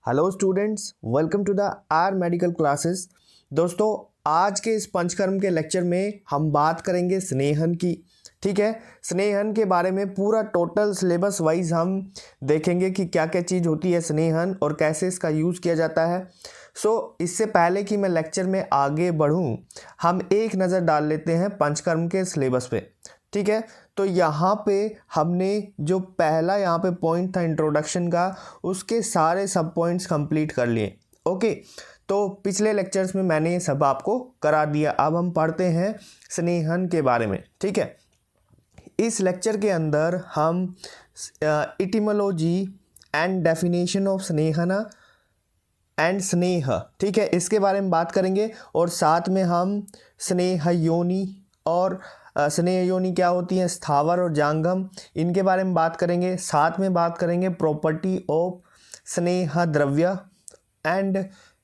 Hello students, welcome to the R medical classes. दोस्तों, आज के इस पंचकर्म के लेक्चर में हम बात करेंगे स्नेहन की। ठीक है, स्नेहन के बारे में पूरा टोटल सिलेबस वाइज हम देखेंगे कि क्या क्या चीज़ होती है स्नेहन और कैसे इसका यूज़ किया जाता है। इससे पहले कि मैं लेक्चर में आगे बढ़ूं, हम एक नज़र डाल लेते हैं पंचकर्म के सिलेबस पे। ठीक है, तो यहाँ पे हमने जो पहला यहाँ पे पॉइंट था इंट्रोडक्शन का, उसके सारे सब पॉइंट्स कंप्लीट कर लिए। ओके, तो पिछले लेक्चर्स में मैंने ये सब आपको करा दिया। अब हम पढ़ते हैं स्नेहन के बारे में। ठीक है, इस लेक्चर के अंदर हम etymology and definition of snehana and sneha, ठीक है, इसके बारे में बात करेंगे। और साथ में हम स्नेह योनि और स्नेह योनि क्या होती है, स्थावर और जांगम, इनके बारे में बात करेंगे। साथ में बात करेंगे प्रॉपर्टी ऑफ स्नेह द्रव्य एंड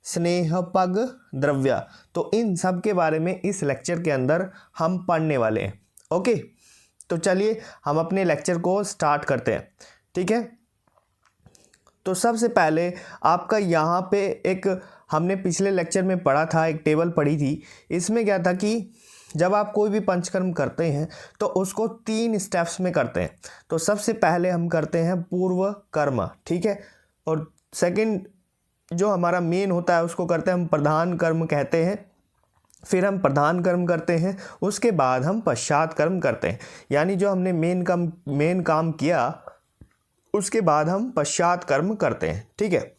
स्नेहपग द्रव्य। तो इन सब के बारे में इस लेक्चर के अंदर हम पढ़ने वाले हैं। ओके, तो चलिए हम अपने लेक्चर को स्टार्ट करते हैं। ठीक है, तो सबसे पहले आपका यहाँ पे एक हमने पिछले लेक्चर में पढ़ा था, एक टेबल पढ़ी थी। इसमें क्या था कि जब आप कोई भी पंचकर्म करते हैं तो उसको 3 स्टेप्स में करते हैं। तो सबसे पहले हम करते हैं पूर्व कर्म, ठीक है, और सेकंड जो हमारा मेन होता है उसको करते हैं हम प्रधान कर्म कहते हैं। फिर हम प्रधान कर्म करते हैं, उसके बाद हम पश्चात कर्म करते हैं। यानी जो हमने मेन काम किया उसके बाद हम पश्चात कर्म करते हैं। ठीक है,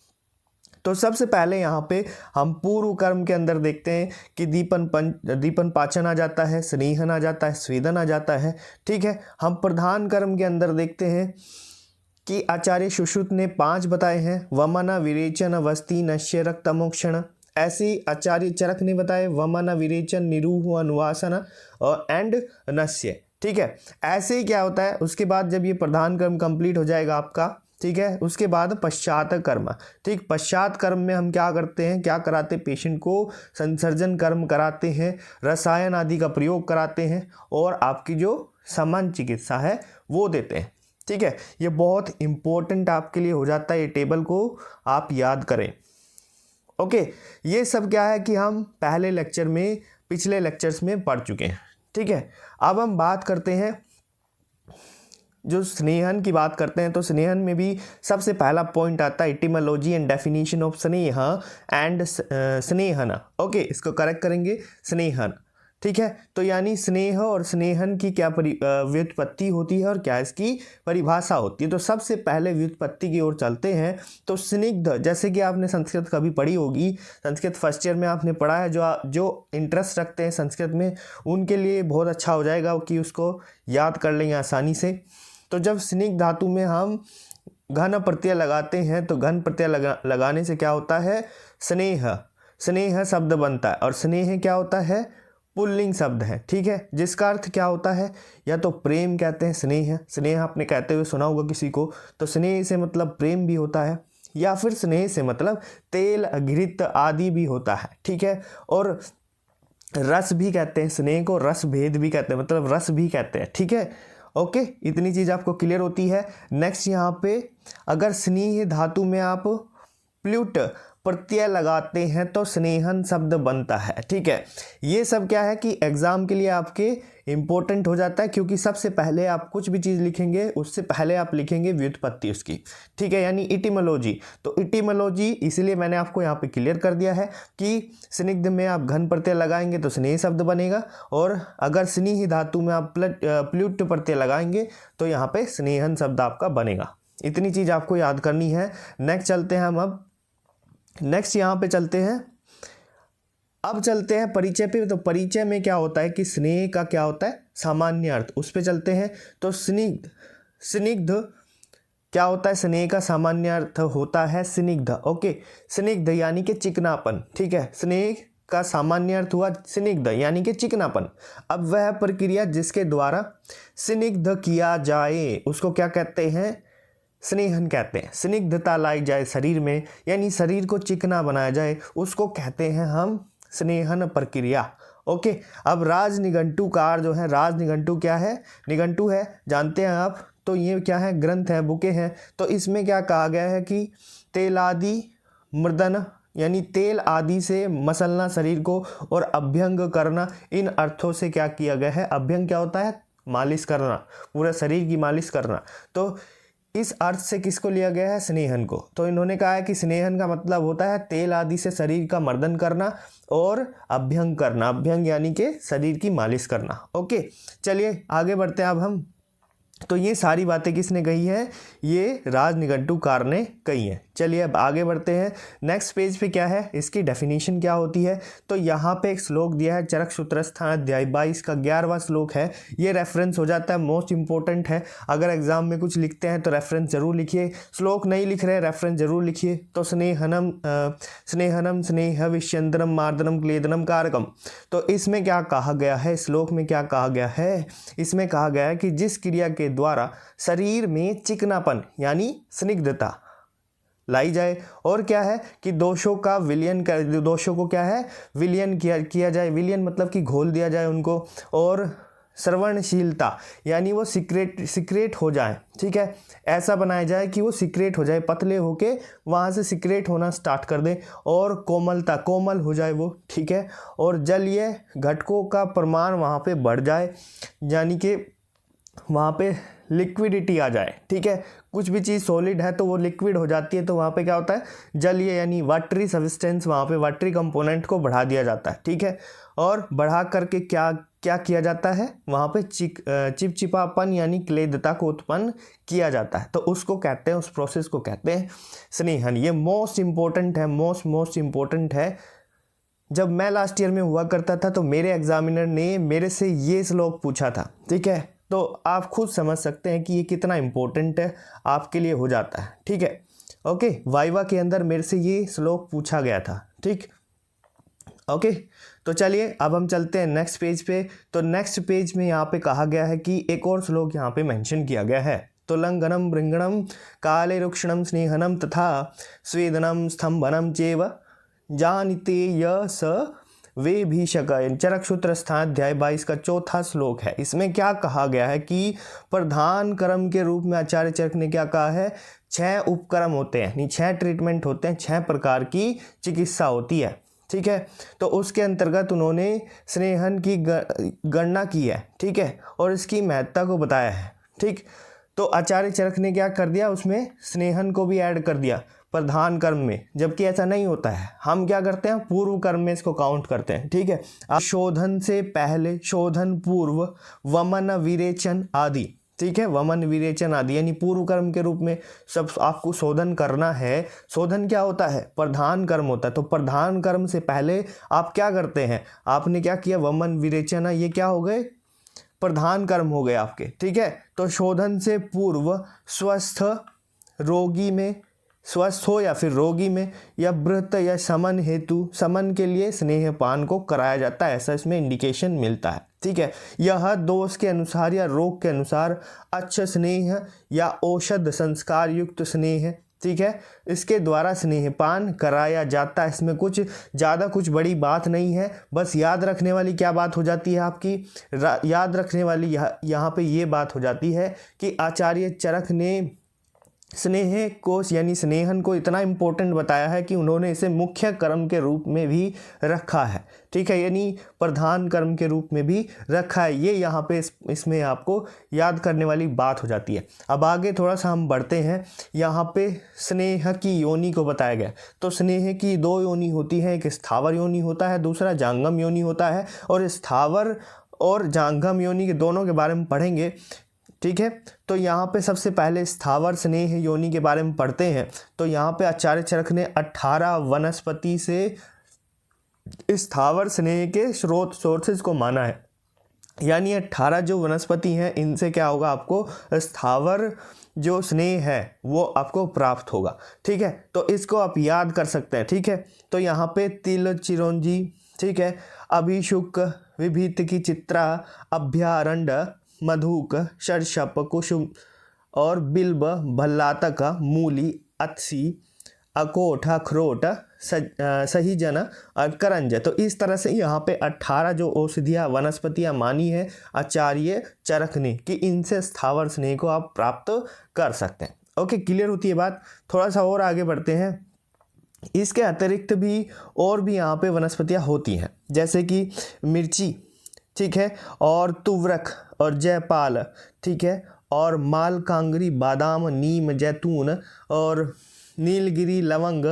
तो सबसे पहले यहाँ पे हम पूर्व कर्म के अंदर देखते हैं कि दीपन पाचन आ जाता है, स्नेहन आ जाता है, स्वेदन आ जाता है। ठीक है, हम प्रधान कर्म के अंदर देखते हैं कि आचार्य सुश्रुत ने 5 बताए हैं, वमन विरेचन वस्ति नश्य रक्तमोक्षण। ऐसे ही आचार्य चरक ने बताए वमन विरेचन निरूह अनुवासन एंड नश्य। ठीक है, ऐसे ही क्या होता है, उसके बाद जब ये प्रधान कर्म कंप्लीट हो जाएगा आपका, ठीक है, उसके बाद पश्चात कर्म। ठीक, पश्चात कर्म में हम क्या करते हैं, क्या कराते, पेशेंट को संसर्जन कर्म कराते हैं, रसायन आदि का प्रयोग कराते हैं और आपकी जो सामान्य चिकित्सा है वो देते हैं। ठीक है, ये बहुत इंपॉर्टेंट आपके लिए हो जाता है, ये टेबल को आप याद करें। ओके, ये सब क्या है कि हम पहले लेक्चर में, पिछले लेक्चर्स में पढ़ चुके हैं। ठीक है, अब हम बात करते हैं, जो स्नेहन की बात करते हैं तो स्नेहन में भी सबसे पहला पॉइंट आता है इटिमोलॉजी एंड डेफिनेशन ऑफ स्नेह एंड स्नेहन। ओके, इसको करेक्ट करेंगे स्नेहन। ठीक है, तो यानी स्नेह और स्नेहन की क्या व्युत्पत्ति होती है और क्या इसकी परिभाषा होती है। तो सबसे पहले व्युत्पत्ति की ओर चलते हैं। तो स्निग्ध, जैसे कि आपने संस्कृत कभी पढ़ी होगी, संस्कृत फर्स्ट ईयर में आपने पढ़ा है, जो इंटरेस्ट रखते हैं संस्कृत में उनके लिए बहुत अच्छा हो जाएगा कि उसको याद कर लेंगे आसानी से। तो जब स्निग्ध धातु में हम घन प्रत्यय लगाते हैं तो घन प्रत्यय लगाने से क्या होता है, स्नेह शब्द बनता है। और स्नेह क्या होता है, पुल्लिंग शब्द है। ठीक है, जिसका अर्थ क्या होता है, या तो प्रेम कहते हैं, स्नेह आपने कहते हुए सुना होगा किसी को, तो स्नेह से मतलब प्रेम भी होता है, या फिर स्नेह से मतलब तेल घृत आदि भी होता है। ठीक है, और रस भी कहते हैं, स्नेह को रस भेद भी कहते हैं, मतलब रस भी कहते हैं। ठीक है, ओके, इतनी चीज़ आपको क्लियर होती है। नेक्स्ट यहाँ पे अगर स्नेह धातु में आप प्ल्यूट प्रत्यय लगाते हैं तो स्नेहन शब्द बनता है। ठीक है, ये सब क्या है कि एग्जाम के लिए आपके इंपॉर्टेंट हो जाता है, क्योंकि सबसे पहले आप कुछ भी चीज़ लिखेंगे उससे पहले आप लिखेंगे व्युत्पत्ति उसकी। ठीक है, यानी इटिमोलॉजी। तो इटिमोलॉजी इसलिए मैंने आपको यहाँ पे क्लियर कर दिया है कि स्निग्ध में आप घन प्रत्यय लगाएंगे तो स्नेह शब्द बनेगा, और अगर स्नेह धातु में आप प्ल्यूट प्रत्यय लगाएंगे तो यहाँ पे स्नेहन शब्द आपका बनेगा। इतनी चीज़ आपको याद करनी है। नेक्स्ट चलते हैं हम, अब नेक्स्ट यहाँ पे चलते हैं, अब चलते हैं परिचय पे। तो परिचय में क्या होता है कि स्नेह का क्या होता है, सामान्य अर्थ, उस पे चलते हैं। तो स्निग्ध क्या होता है, स्नेह का सामान्य अर्थ होता है स्निग्ध। ओके, स्निग्ध यानी कि चिकनापन। ठीक है, स्नेह का सामान्य अर्थ हुआ स्निग्ध यानी कि चिकनापन। अब वह प्रक्रिया जिसके द्वारा स्निग्ध किया जाए उसको क्या कहते हैं, स्नेहन कहते हैं। स्निग्धता लाई जाए शरीर में, यानी शरीर को चिकना बनाया जाए, उसको कहते हैं हम स्नेहन प्रक्रिया। ओके, अब राज निघंटुकार जो है, राज निघंटु क्या है, निघंटु है, जानते हैं आप। तो ये क्या है, ग्रंथ है, बुकें हैं। तो इसमें क्या कहा गया है कि तेलादि मर्दन यानी तेल आदि से मसलना शरीर को, और अभ्यंग करना, इन अर्थों से क्या किया गया है। अभ्यंग क्या होता है, मालिश करना, पूरा शरीर की मालिश करना। तो इस अर्थ से किसको लिया गया है, स्नेहन को। तो इन्होंने कहा है कि स्नेहन का मतलब होता है तेल आदि से शरीर का मर्दन करना और अभ्यंग करना। अभ्यंग यानी कि शरीर की मालिश करना। ओके, चलिए आगे बढ़ते हैं अब हम। तो ये सारी बातें किसने कही है, ये राजनिघंटुकार ने कही है। चलिए अब आगे बढ़ते हैं। नेक्स्ट पेज पे क्या है, इसकी डेफिनेशन क्या होती है। तो यहाँ पे एक श्लोक दिया है, चरक सूत्रस्थान अध्याय 22 का 11वां श्लोक है। ये रेफरेंस हो जाता है, मोस्ट इंपॉर्टेंट है। अगर एग्जाम में कुछ लिखते हैं तो रेफरेंस जरूर लिखिए, श्लोक नहीं लिख रहे रेफरेंस जरूर लिखिए। तो स्नेहनम स्नेहनम स्नेह विश्यंतरम मार्दनम क्लेदनम कारकम। तो इसमें क्या कहा गया है, श्लोक में क्या कहा गया है, इसमें कहा गया है कि जिस क्रिया के द्वारा शरीर में चिकनापन यानी स्निग्धता लाई जाए, और क्या है कि दोषों का विलयन कर, दोषों को क्या है विलयन किया जाए। विलयन मतलब कि घोल दिया जाए उनको। और श्रवणशीलता यानी वो सिक्रेट हो जाए, ठीक है, ऐसा बनाया जाए कि वो सिक्रेट हो जाए, पतले होके वहाँ से सिक्रेट होना स्टार्ट कर दे। और कोमलता, कोमल हो जाए वो, ठीक है। और जलीय घटकों का प्रमाण वहाँ पे बढ़ जाए, यानी कि वहाँ पे लिक्विडिटी आ जाए, ठीक है। कुछ भी चीज़ सॉलिड है तो वो लिक्विड हो जाती है, तो वहाँ पे क्या होता है, जलीय यानी वाटरी सब्सटेंस, वहाँ पे वाटरी कंपोनेंट को बढ़ा दिया जाता है, ठीक है। और बढ़ा करके क्या क्या किया जाता है, वहाँ पे चिपचिपापन यानी क्लेदता को उत्पन्न किया जाता है। तो उसको कहते हैं, उस प्रोसेस को कहते हैं स्नेहन। ये मोस्ट इंपॉर्टेंट है, मोस्ट इंपॉर्टेंट है। जब मैं लास्ट ईयर में हुआ करता था तो मेरे एग्जामिनर ने मेरे से ये श्लोक पूछा था, ठीक है। तो आप खुद समझ सकते हैं कि ये कितना इम्पोर्टेंट है, आपके लिए हो जाता है, ठीक है। ओके, वाइवा के अंदर मेरे से ये श्लोक पूछा गया था, ठीक। ओके, तो चलिए अब हम चलते हैं नेक्स्ट पेज पे। तो नेक्स्ट पेज में यहाँ पे कहा गया है कि एक और श्लोक यहाँ पे मेंशन किया गया है। तो लंघनम बृंगणम काले रुक्षणम स्नेहनम तथा स्वेदनम स्तंभनम चेव जानिते य स वे भीषक। चरक सूत्रस्थान अध्याय 22 का 4था श्लोक है। इसमें क्या कहा गया है कि प्रधान कर्म के रूप में आचार्य चरक ने क्या कहा है, 6 उपक्रम होते हैं, यानी 6 ट्रीटमेंट होते हैं, 6 प्रकार की चिकित्सा होती है, ठीक है। तो उसके अंतर्गत उन्होंने स्नेहन की गणना की है, ठीक है, और इसकी महत्ता को बताया है, ठीक। तो आचार्य चरक ने क्या कर दिया, उसमें स्नेहन को भी ऐड कर दिया प्रधान कर्म में, जबकि ऐसा नहीं होता है। हम क्या करते हैं, पूर्व कर्म में इसको काउंट करते हैं, ठीक है। अब शोधन से पहले, शोधन पूर्व, वमन विरेचन आदि, ठीक है, वमन विरेचन आदि यानी पूर्व कर्म के रूप में सब आपको शोधन करना है। शोधन क्या होता है, प्रधान कर्म होता है। तो प्रधान कर्म से पहले आप क्या करते हैं, आपने क्या किया, वमन विरेचन, ये क्या हो गए, प्रधान कर्म हो गए आपके, ठीक है। तो शोधन से पूर्व स्वस्थ रोगी में, स्वस्थ हो या फिर रोगी में, या व्रत या समन हेतु, समन के लिए स्नेहपान को कराया जाता है, ऐसा इसमें इंडिकेशन मिलता है, ठीक है। यह दोष के अनुसार या रोग के अनुसार अच्छा स्नेह या औषध संस्कार युक्त स्नेह, ठीक है, इसके द्वारा स्नेहपान कराया जाता है। इसमें कुछ ज़्यादा कुछ बड़ी बात नहीं है, बस याद रखने वाली क्या बात हो जाती है आपकी, याद रखने वाली यहाँ पे ये बात हो जाती है कि आचार्य चरक ने स्नेह को यानी स्नेहन को इतना इम्पोर्टेंट बताया है कि उन्होंने इसे मुख्य कर्म के रूप में भी रखा है, ठीक है, यानी प्रधान कर्म के रूप में भी रखा है। ये यहाँ पे इसमें आपको याद करने वाली बात हो जाती है। अब आगे थोड़ा सा हम बढ़ते हैं, यहाँ पे स्नेह की योनि को बताया गया। तो स्नेह की 2 योनि होती हैं, एक स्थावर योनि होता है, दूसरा जांगम योनि होता है। और स्थावर और जांगम योनि के दोनों के बारे में पढ़ेंगे, ठीक है। तो यहाँ पे सबसे पहले स्थावर स्नेह योनि के बारे में पढ़ते हैं। तो यहाँ पे आचार्य चरक ने 18 वनस्पति से स्थावर स्नेह के सोर्सेज को माना है, यानी 18 जो वनस्पति हैं इनसे क्या होगा, आपको स्थावर जो स्नेह है वो आपको प्राप्त होगा, ठीक है। तो इसको आप याद कर सकते हैं, ठीक है। तो यहाँ पे तिल चिरौंजी, ठीक है, अभिषुक, विभीत की चित्रा, अभ्यारंड, मधुक, शर्षप, कुसुम और बिल्ब, भल्लातक, मूली, अत्सी, अकोट, अखरोट, सहीजन और करंज। तो इस तरह से यहाँ पे 18 जो औषधियाँ वनस्पतियाँ मानी है आचार्य चरक ने कि इनसे स्थावर स्नेह को आप प्राप्त कर सकते हैं। ओके, क्लियर होती है बात। थोड़ा सा और आगे बढ़ते हैं। इसके अतिरिक्त भी और भी यहाँ पे वनस्पतियाँ होती हैं, जैसे कि मिर्ची, ठीक है, और तुवरक और जयपाल, ठीक है, और मालकांगरी, बादाम, नीम, जैतून और नीलगिरी, लवंग,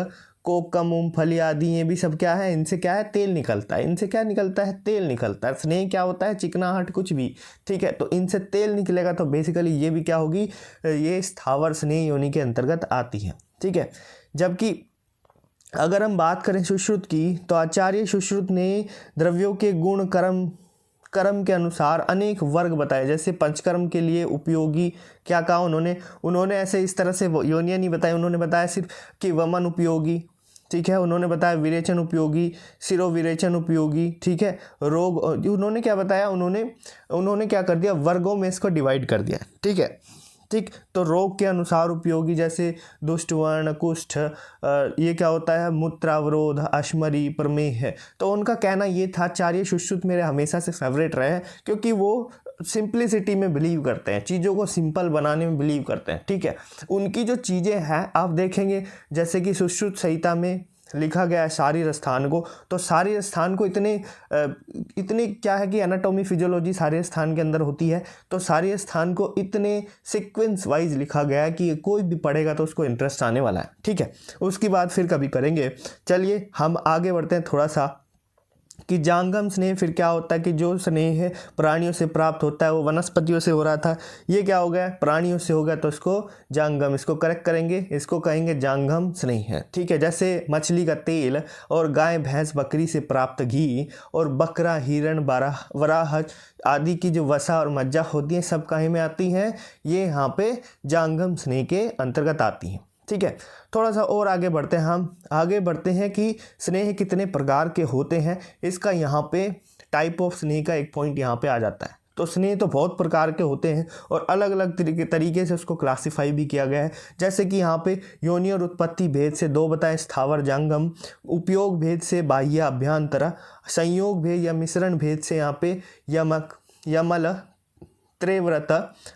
कोकम, मूंगफली आदि, ये भी सब क्या है, इनसे क्या है, तेल निकलता है। इनसे क्या निकलता है, तेल निकलता है। स्नेह क्या होता है, चिकनाहट कुछ भी, ठीक है, तो इनसे तेल निकलेगा, तो बेसिकली ये भी क्या होगी, ये स्थावर स्नेह योनि के अंतर्गत आती है, ठीक है। जबकि अगर हम बात करें सुश्रुत की, तो आचार्य सुश्रुत ने द्रव्यों के गुण कर्म के अनुसार अनेक वर्ग बताए। जैसे पंचकर्म के लिए उपयोगी क्या कहा उन्होंने ऐसे इस तरह से योनियां नहीं बताई, उन्होंने बताया सिर्फ कि वमन उपयोगी, ठीक है, उन्होंने बताया विरेचन उपयोगी, शिरोविरेचन उपयोगी, ठीक है, रोग, उन्होंने क्या बताया, उन्होंने क्या कर दिया, वर्गों में इसको डिवाइड कर दिया, ठीक है, ठीक। तो रोग के अनुसार उपयोगी, जैसे दुष्टवर्ण, कुष्ठ, ये क्या होता है, मूत्रावरोध, अश्मरी, प्रमेह है। तो उनका कहना ये था, आचार्य सुश्रुत मेरे हमेशा से फेवरेट रहे हैं, क्योंकि वो सिंप्लिसिटी में बिलीव करते हैं, चीज़ों को सिंपल बनाने में बिलीव करते हैं, ठीक है। उनकी जो चीज़ें हैं आप देखेंगे, जैसे कि सुश्रुत संहिता में लिखा गया है शारीर स्थान को, तो शारीर स्थान को इतने क्या है कि एनाटॉमी फिजियोलॉजी शारीर स्थान के अंदर होती है, तो शारीर स्थान को इतने सीक्वेंस वाइज लिखा गया है कि कोई भी पढ़ेगा तो उसको इंटरेस्ट आने वाला है, ठीक है। उसकी बात फिर कभी करेंगे। चलिए हम आगे बढ़ते हैं थोड़ा सा, कि जांगम स्नेह फिर क्या होता है, कि जो स्नेह है प्राणियों से प्राप्त होता है वो वनस्पतियों से हो रहा था, ये क्या हो गया, प्राणियों से हो गया, तो इसको जांगम, इसको करेक्ट करेंगे, इसको कहेंगे जांगम स्नेह है, ठीक है। जैसे मछली का तेल और गाय, भैंस, बकरी से प्राप्त घी और बकरा, हिरण, वराह आदि की जो वसा और मज्जा होती है, सब काहे में आती हैं, ये यहाँ पे जांगम स्नेह के अंतर्गत आती हैं, ठीक है। थोड़ा सा और आगे बढ़ते हैं, हम आगे बढ़ते हैं कि स्नेह कितने प्रकार के होते हैं, इसका यहाँ पे टाइप ऑफ स्नेह का एक पॉइंट यहाँ पे आ जाता है। तो स्नेह तो बहुत प्रकार के होते हैं और अलग अलग तरीके से उसको क्लासिफाई भी किया गया है। जैसे कि यहाँ पे योनि और उत्पत्ति भेद से 2 बताएं, स्थावर जांगम, उपयोग भेद से बाह्य अभ्यंतर, संयोग भेद या मिश्रण भेद से यहाँ पे यमल, त्रिव्रत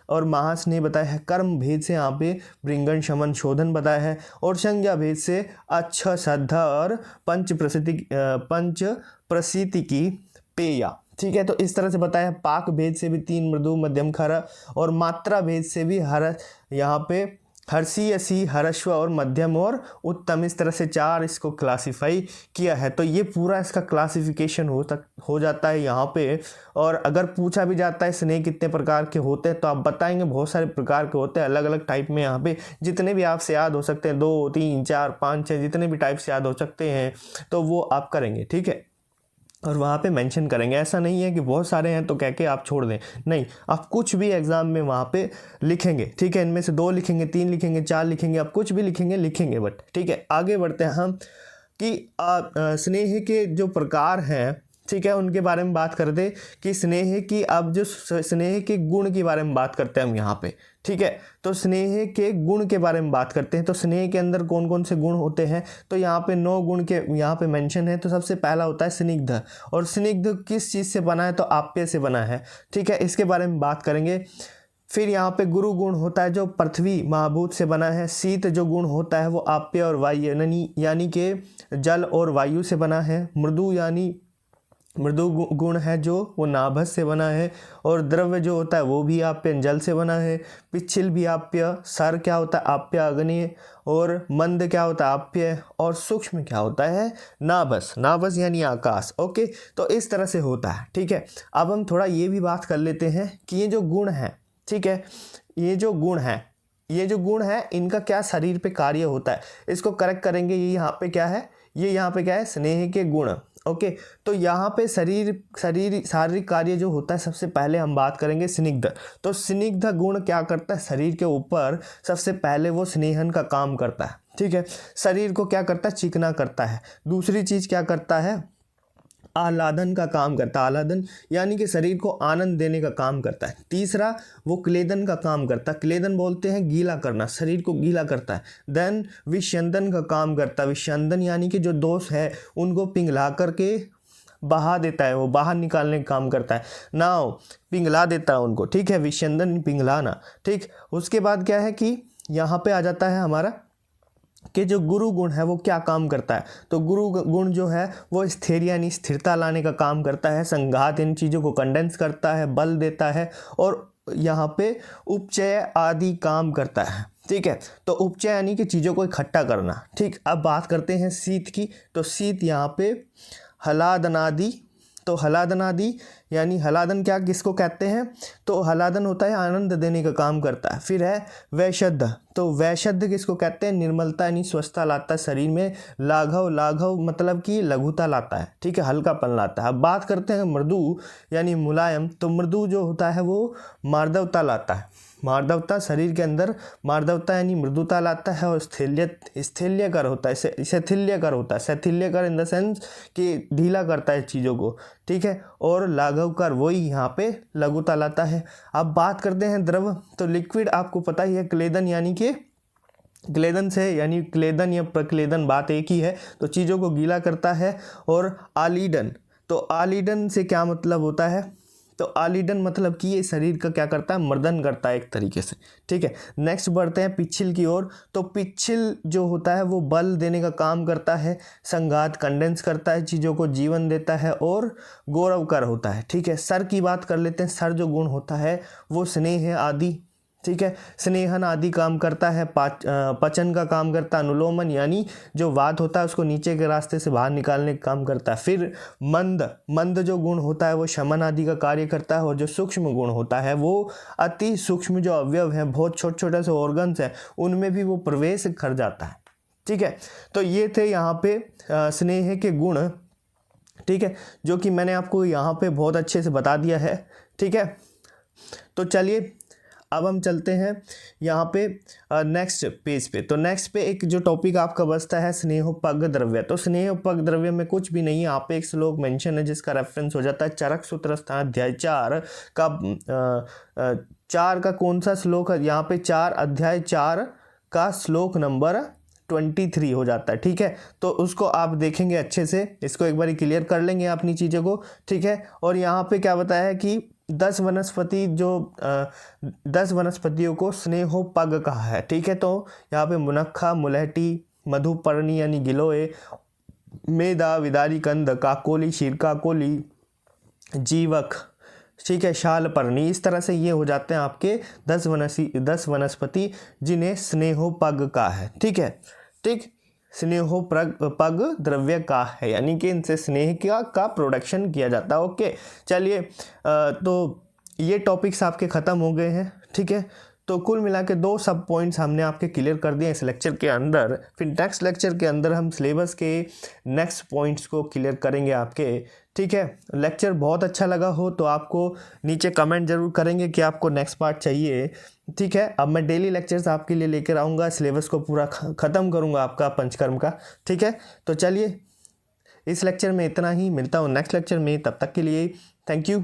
और महास्नेह बताया है। कर्म भेद से यहाँ पे भृंगन, शमन, शोधन बताया है। और संज्ञा भेद से अच्छा, श्रद्धा और पंच प्रसिद्धि की पेया, ठीक है। तो इस तरह से बताया है। पाक भेद से भी 3, मृदु, मध्यम, खर, और मात्रा भेद से भी यहाँ पे हर्षीयसी, हर्षव और मध्यम और उत्तम, इस तरह से 4 इसको क्लासिफाई किया है। तो ये पूरा इसका क्लासिफिकेशन हो जाता है यहाँ पे। और अगर पूछा भी जाता है स्नेह कितने प्रकार के होते हैं, तो आप बताएंगे बहुत सारे प्रकार के होते हैं, अलग अलग टाइप में। यहाँ पे जितने भी आपसे याद हो सकते हैं, 2, 3, 4, 5, 6 जितने भी टाइप से याद हो सकते हैं, तो वो आप करेंगे, ठीक है, और वहाँ पे मेंशन करेंगे। ऐसा नहीं है कि बहुत सारे हैं तो कह के आप छोड़ दें, नहीं, आप कुछ भी एग्जाम में वहाँ पे लिखेंगे, ठीक है। इनमें से 2 लिखेंगे, 3 लिखेंगे, 4 लिखेंगे, आप कुछ भी लिखेंगे बट, ठीक है। आगे बढ़ते हैं हम कि स्नेह के जो प्रकार हैं, ठीक है, उनके बारे में बात करते कि स्नेह की, अब जो स्नेह के गुण के बारे में बात करते हैं हम यहाँ पे, ठीक है। तो स्नेह के गुण के बारे में बात करते हैं। तो स्नेह के अंदर कौन कौन से गुण होते हैं, तो यहाँ पे 9 गुण के यहाँ पे मेंशन है। तो सबसे पहला होता है स्निग्ध, और स्निग्ध किस चीज़ से बना है, तो आप्य से बना है, ठीक है, इसके बारे में बात करेंगे। फिर यहाँ पे गुरु गुण होता है, जो पृथ्वी महाभूत से बना है। शीत जो गुण होता है वो आप्य और वायु यानी कि जल और वायु से बना है। मृदु गुण है जो वो नाभस से बना है। और द्रव्य जो होता है वो भी आप्य जल से बना है। पिच्छिल भी आप्य। सर क्या होता है, आप्य अग्नि। और मंद क्या होता है, आप्य। और सूक्ष्म क्या होता है, नाभस यानी आकाश। ओके, तो इस तरह से होता है, ठीक है। अब हम थोड़ा ये भी बात कर लेते हैं कि ये जो गुण है, ठीक है, ये जो गुण है इनका क्या शरीर पे कार्य होता है, इसको करेक्ट करेंगे। ये यहाँ पे क्या है, स्नेह के गुण। ओके, तो यहाँ पे शारीरिक कार्य जो होता है, सबसे पहले हम बात करेंगे स्निग्ध। तो स्निग्ध गुण क्या करता है, शरीर के ऊपर सबसे पहले वो स्नेहन का काम करता है, ठीक है। शरीर को क्या करता है, चिकना करता है। दूसरी चीज क्या करता है, आह्लादन का काम करता है। आह्लादन यानी कि शरीर को आनंद देने का काम करता है। तीसरा वो क्लेदन का काम करता है। क्लेदन बोलते हैं गीला करना, शरीर को गीला करता है। देन विषंदन का काम करता है। विषंदन यानी कि जो दोष है उनको पिघला करके बहा देता है, वो बाहर निकालने का काम करता है। नाव पिघला देता है उनको, ठीक है, विषंदन पिघलाना, ठीक। उसके बाद क्या है कि यहाँ पे आ जाता है हमारा कि जो गुरु गुण है वो क्या काम करता है। तो गुरु गुण जो है वो स्थैर्य यानी स्थिरता लाने का काम करता है, संघात इन चीज़ों को कंडेंस करता है, बल देता है, और यहाँ पे उपचय आदि काम करता है। ठीक है, तो उपचय यानी कि चीज़ों को इकट्ठा करना। ठीक, अब बात करते हैं शीत की। तो शीत यहाँ पे हलादनादि, तो हलादनादि यानी हलादन क्या किसको कहते हैं, तो हलादन होता है आनंद देने का काम करता है। फिर है वैशद्ध, तो वैशद्ध किसको कहते हैं, निर्मलता यानी स्वस्थता लाता है शरीर में। लाघव, लाघव मतलब कि लघुता लाता है। ठीक है, हल्कापन लाता है। अब बात करते हैं मृदु यानी मुलायम, तो मृदु जो होता है वो मार्दवता लाता है। मार्दवता शरीर के अंदर, मार्दवता यानी मृदुता लाता है, और स्थैल्यकर होता है, शिथिल्यकर होता है। शिथिल्यकर इन द सेंस कि ढीला करता है चीज़ों को। ठीक है, और लाघवकर वही यहाँ पे लघुता लाता है। अब बात करते हैं द्रव, तो लिक्विड आपको पता ही है, क्लेदन यानी कि क्लेदन से, यानी क्लेदन या प्रक्लेदन बात एक ही है, तो चीज़ों को गीला करता है। और आलीडन, तो आलीडन से क्या मतलब होता है, तो आलीडन मतलब कि ये शरीर का क्या करता है, मर्दन करता है एक तरीके से। ठीक है, नेक्स्ट बढ़ते हैं पिच्छिल की ओर। तो पिच्छिल जो होता है वो बल देने का काम करता है, संघात कंडेंस करता है, चीज़ों को जीवन देता है, और गौरवकर होता है। ठीक है, सर की बात कर लेते हैं। सर जो गुण होता है वो स्नेह आदि, ठीक है, स्नेहन आदि काम करता है, पचन का काम करता है, अनुलोमन यानी जो वात होता है उसको नीचे के रास्ते से बाहर निकालने का काम करता है। फिर मंद, मंद जो गुण होता है वो शमन आदि का कार्य करता है। और जो सूक्ष्म गुण होता है वो अति सूक्ष्म जो अवयव हैं, बहुत छोटे छोटे से ऑर्गन्स हैं, उनमें भी वो प्रवेश कर जाता है। ठीक है, तो ये थे यहाँ पे स्नेह के गुण। ठीक है, जो कि मैंने आपको यहाँ पे बहुत अच्छे से बता दिया है। ठीक है, तो चलिए अब हम चलते हैं यहाँ पे नेक्स्ट पेज पे। तो नेक्स्ट पे एक जो टॉपिक आपका बचता है स्नेहोपग द्रव्य। तो स्नेहोपग द्रव्य में कुछ भी नहीं है, यहाँ पे एक श्लोक मेंशन है जिसका रेफरेंस हो जाता है चरक सूत्र स्थान अध्याय 4 का 4 का कौन सा श्लोक है, यहाँ पे 4 अध्याय 4 का श्लोक नंबर 23 हो जाता है। ठीक है, तो उसको आप देखेंगे अच्छे से, इसको एक बार क्लियर कर लेंगे अपनी चीज़ों को। ठीक है, और यहाँ पे क्या बताया है कि 10 वनस्पति जो 10 वनस्पतियों को स्नेहोपग कहा है। ठीक है, तो यहाँ पे मुनक्खा, मुलहटी, मधुपर्णी यानी गिलोय, मेदा, विदारी कंद, काकोली, शीरकाकोली, जीवक, ठीक है, शालपर्णी, इस तरह से ये हो जाते हैं आपके 10 वनस्पति जिन्हें स्नेहोपग का है। ठीक है, ठीक, स्नेहोपग द्रव्य का है, यानी कि इनसे स्नेह का प्रोडक्शन किया जाता है। ओके, चलिए, तो ये टॉपिक्स आपके ख़त्म हो गए हैं। ठीक है, तो कुल मिला के 2 सब पॉइंट्स हमने आपके क्लियर कर दिए इस लेक्चर के अंदर। फिर नेक्स्ट लेक्चर के अंदर हम सिलेबस के नेक्स्ट पॉइंट्स को क्लियर करेंगे आपके। ठीक है, लेक्चर बहुत अच्छा लगा हो तो आपको नीचे कमेंट जरूर करेंगे कि आपको नेक्स्ट पार्ट चाहिए। ठीक है, अब मैं डेली लेक्चर्स आपके लिए लेकर आऊँगा, सिलेबस को पूरा ख़त्म करूँगा आपका पंचकर्म का। ठीक है, तो चलिए इस लेक्चर में इतना ही, मिलता हूँ नेक्स्ट लेक्चर में, तब तक के लिए थैंक यू।